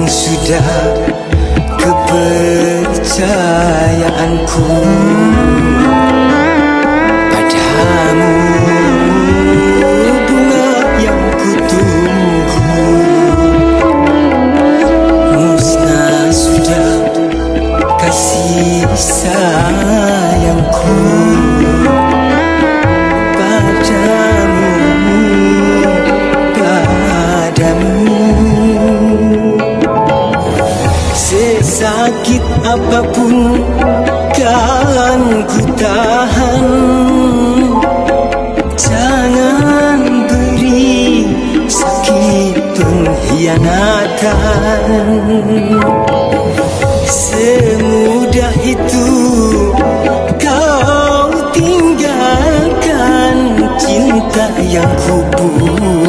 sudah kepercayaanku padamu, bunga yang kutunggu. Musnah sudah kasih sayangku sakit apapun kan ku tahan. Jangan beri sakit pengkhianatan. Semudah itu kau tinggalkan cinta yang ku punya.